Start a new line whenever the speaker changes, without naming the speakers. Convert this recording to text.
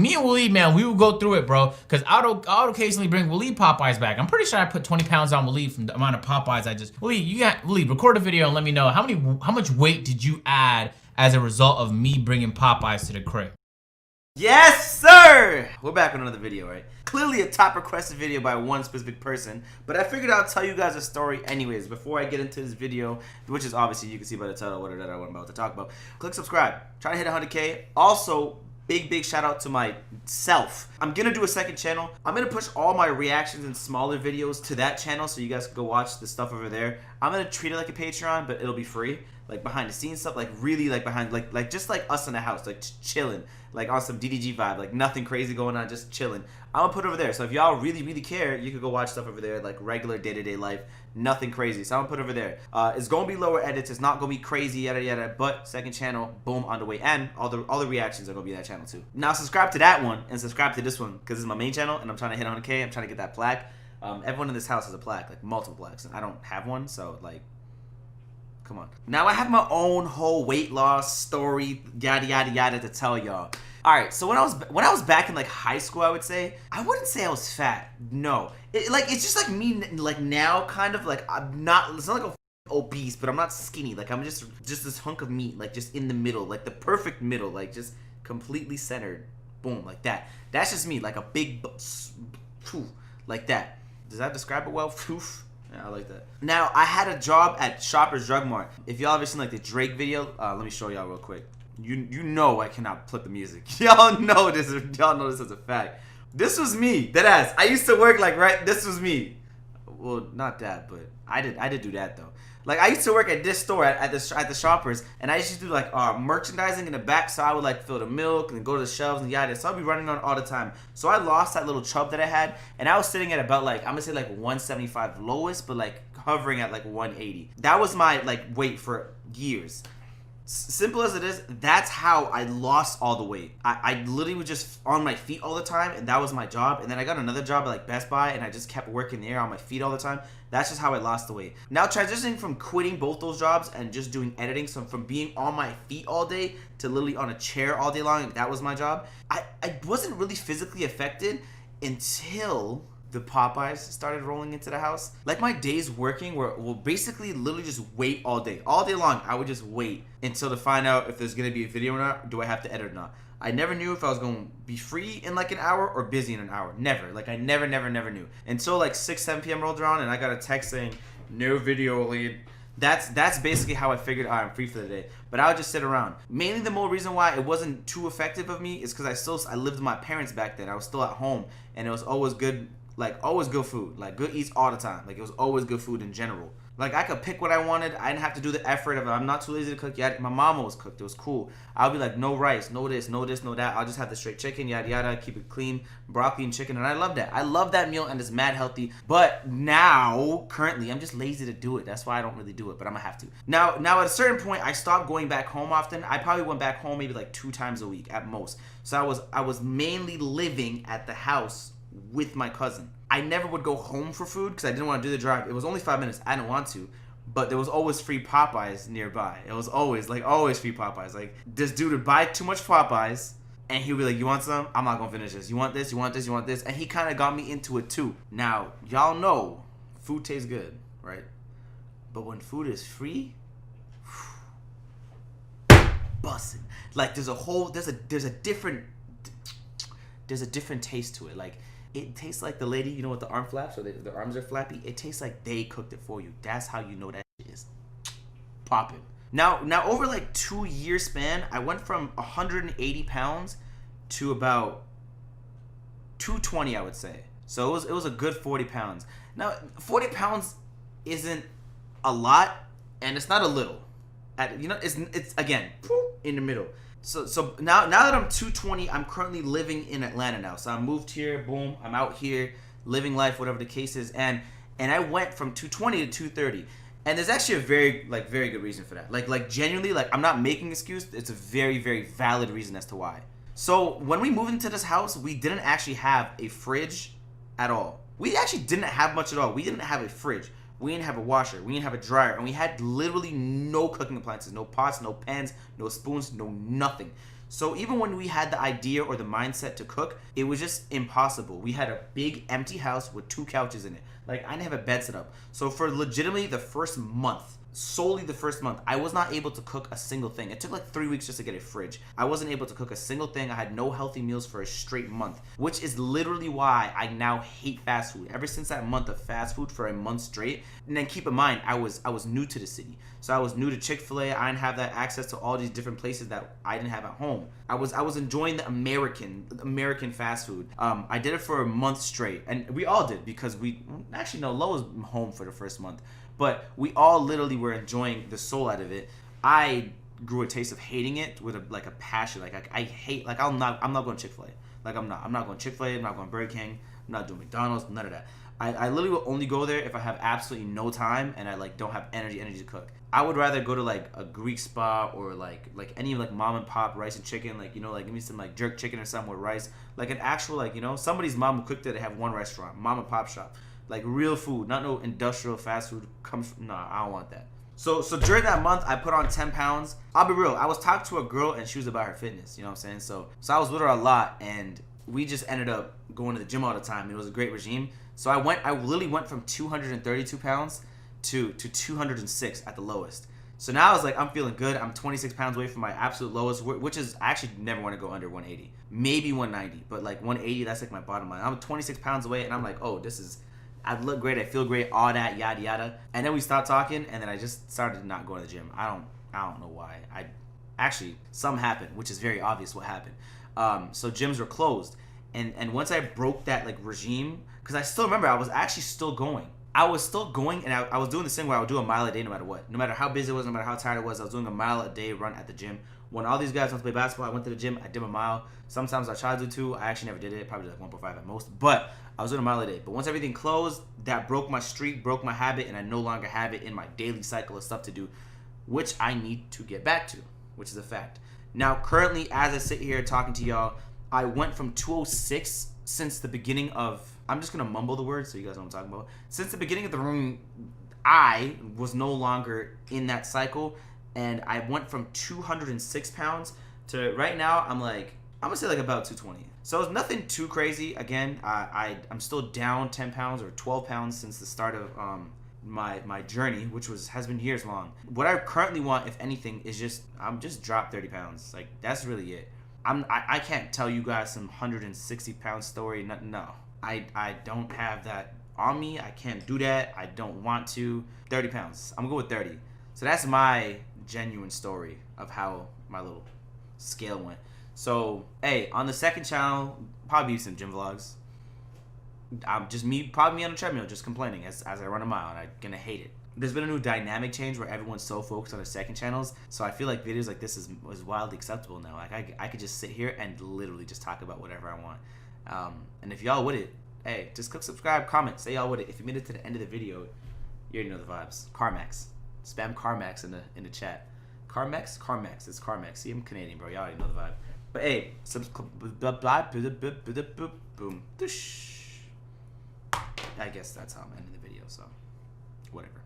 me and Walid, man, we would go through it, bro. Because I would occasionally bring Walid Popeyes back. I'm pretty sure I put 20 pounds on Walid from the amount of Popeyes I just... Walid, record a video and let me know how much weight did you add as a result of me bringing Popeyes to the crib?
Yes, sir! We're back with another video, right? Clearly a top requested video by one specific person, but I figured I'll tell you guys a story anyways before I get into this video, which is obviously, you can see by the title, what I'm about to talk about. Click subscribe. Try to hit 100K. Also, big shout out to myself. I'm gonna do a second channel. I'm gonna push all my reactions and smaller videos to that channel so you guys can go watch the stuff over there. I'm gonna treat it like a Patreon, but it'll be free. Like behind the scenes stuff, like really like behind, like just like us in the house, like chilling, like on some DDG vibe, like nothing crazy going on, just chilling. I'm gonna put it over there. So if y'all really care, you could go watch stuff over there, like regular day-to-day life, nothing crazy. So I'm gonna put it over there. It's gonna be lower edits. It's not gonna be crazy, yada yada. But second channel, boom, on the way, and all the reactions are gonna be that channel too. Now subscribe to that one and subscribe to this one because it's my main channel, and I'm trying to hit 100K. I'm trying to get that plaque. Everyone in this house has a plaque, like multiple plaques, and I don't have one, so like. Come on. Now I have my own whole weight loss story, yada yada yada, to tell y'all. All right, so when I was back in like high school, I would say I wouldn't say I was fat. No, it's just like me like now, kind of like I'm not. It's not like a obese, but I'm not skinny. Like I'm just this hunk of meat, like just in the middle, like the perfect middle, like just completely centered. Boom, like that. That's just me, like a big, like that. Does that describe it well? Yeah, I like that. Now, I had a job at Shoppers Drug Mart. If y'all ever seen like the Drake video, let me show y'all real quick. You know I cannot put the music. Y'all know this as a fact. This was me, deadass. I used to work like this was me. Well, not that, but I did do that though. Like I used to work at this store at the Shoppers, and I used to do like merchandising in the back. So I would like fill the milk and go to the shelves and yada. So I'd be running on all the time. So I lost that little chub that I had, and I was sitting at about like, I'm gonna say like 175 lowest, but like hovering at like 180. That was my like weight for years. Simple as it is, that's how I lost all the weight. I literally was just on my feet all the time, and that was my job. And then I got another job at like Best Buy, and I just kept working there on my feet all the time. That's just how I lost the weight. Now transitioning from quitting both those jobs and just doing editing, so from being on my feet all day to literally on a chair all day long, that was my job. I wasn't really physically affected until the Popeyes started rolling into the house. Like my days working were basically literally just wait all day. All day long, I would just wait until to find out if there's gonna be a video or not, do I have to edit or not. I never knew if I was gonna be free in like an hour or busy in an hour. Never. Like I never knew. Until like 6-7 p.m. rolled around and I got a text saying, no video, Walid. That's basically how I figured I'm free for the day. But I would just sit around. Mainly the more reason why it wasn't too effective of me is because I lived with my parents back then. I was still at home, and it was always good. Like, always good food. Like, good eats all the time. Like, it was always good food in general. Like, I could pick what I wanted. I didn't have to do the effort of it. I'm not too lazy to cook yet. My mom always cooked. It was cool. I'll be like, no rice, no this, no that. I'll just have the straight chicken, yada, yada. Keep it clean. Broccoli and chicken. And I love that. I love that meal, and it's mad healthy. But now, currently, I'm just lazy to do it. That's why I don't really do it, but I'm going to have to. Now, at a certain point, I stopped going back home often. I probably went back home maybe like 2 times a week at most. So I was mainly living at the house with my cousin. I never would go home for food because I didn't want to do the drive. It was only 5 minutes. I didn't want to. But there was always free Popeyes nearby. It was always free Popeyes. Like, this dude would buy too much Popeyes, and he would be like, you want some? I'm not going to finish this. You want this? You want this? You want this? And he kind of got me into it too. Now, y'all know food tastes good, right? But when food is free, bussin'. Like, there's a different taste to it. Like, it tastes like the lady, you know, with the arm flaps, or the arms are flappy. It tastes like they cooked it for you. That's how you know that shit is popping. Now over like 2 year span, I went from 180 pounds to about 220, I would say. So it was a good 40 pounds. Now 40 pounds isn't a lot, and it's not a little. It's again in the middle. So now that I'm 220, I'm currently living in Atlanta now. So I moved here, boom, I'm out here living life, whatever the case is, and I went from 220 to 230. And there's actually a very good reason for that. Like genuinely, like I'm not making an excuse. It's a very valid reason as to why. So when we moved into this house, we didn't actually have a fridge at all. We actually didn't have much at all. We didn't have a fridge. We didn't have a washer. We didn't have a dryer. And we had literally no cooking appliances. No pots, no pans, no spoons, no nothing. So even when we had the idea or the mindset to cook, it was just impossible. We had a big empty house with 2 couches in it. Like, I didn't have a bed set up. So for legitimately the first month, solely the first month, I was not able to cook a single thing. It took like 3 weeks just to get a fridge. I wasn't able to cook a single thing. I had no healthy meals for a straight month, which is literally why I now hate fast food. Ever since that month of fast food for a month straight. And then keep in mind, I was new to the city. So I was new to Chick-fil-A. I didn't have that access to all these different places that I didn't have at home. I was enjoying the American fast food. I did it for a month straight, and we all did, because Lo was home for the first month. But we all literally were enjoying the soul out of it. I grew a taste of hating it with a passion. Like I hate. Like I'm not going to Chick-fil-A. Like I'm not going to Chick-fil-A. I'm not going to Burger King. I'm not doing McDonald's. None of that. I literally will only go there if I have absolutely no time and I like don't have energy to cook. I would rather go to like a Greek spot or like any like mom and pop rice and chicken. Like, you know, like give me some like jerk chicken or something with rice. Like an actual, like, you know, somebody's mom who cooked it. They have one restaurant, mom and pop shop. Like real food, not no industrial fast food. Nah, I don't want that. So during that month, I put on 10 pounds. I'll be real. I was talking to a girl and she was about her fitness. You know what I'm saying? So I was with her a lot, and we just ended up going to the gym all the time. It was a great regime. So I literally went from 232 pounds to 206 at the lowest. So now I was like, I'm feeling good. I'm 26 pounds away from my absolute lowest, which is I actually never want to go under 180. Maybe 190, but like 180, that's like my bottom line. I'm 26 pounds away, and I'm like, oh, I look great, I feel great, all that, yada yada. And then we stopped talking, and then I just started not going to the gym. I don't know why. Actually, something happened, which is very obvious what happened. So gyms were closed, and once I broke that like regime, because I still remember I was actually still going. I was still going, and I was doing this thing where I would do a mile a day no matter what. No matter how busy it was, no matter how tired it was, I was doing a mile a day run at the gym. When all these guys went to play basketball, I went to the gym, I did a mile. Sometimes I tried to do 2. I actually never did it, probably like 1.5 at most. But I was doing a mile a day. But once everything closed, that broke my streak, broke my habit, and I no longer have it in my daily cycle of stuff to do, which I need to get back to, which is a fact. Now, currently, as I sit here talking to y'all, I went from 206 since the beginning of, I'm just going to mumble the words so you guys know what I'm talking about. Since the beginning of the room, I was no longer in that cycle, and I went from 206 pounds to right now, I'm going to say like about 220. So it's nothing too crazy. Again, I'm still down 10 pounds or 12 pounds since the start of my journey, which has been years long. What I currently want, if anything, is just drop 30 pounds. Like, that's really it. I can't tell you guys some 160 pound story. No, I don't have that on me. I can't do that. I don't want to. 30 pounds. I'm gonna go with 30. So that's my genuine story of how my little scale went. So, hey, on the second channel, probably some gym vlogs. Probably me on the treadmill, just complaining as I run a mile, and I'm gonna hate it. There's been a new dynamic change where everyone's so focused on the second channels, so I feel like videos like this is wildly acceptable now. Like I could just sit here and literally just talk about whatever I want. And if y'all with it, hey, just click subscribe, comment, say y'all with it. If you made it to the end of the video, you already know the vibes. Carmax, spam Carmax in the chat. Carmax, it's Carmax. See, I'm Canadian, bro. Y'all already know the vibe. But hey, boom. I guess that's how I'm ending the video. So, whatever.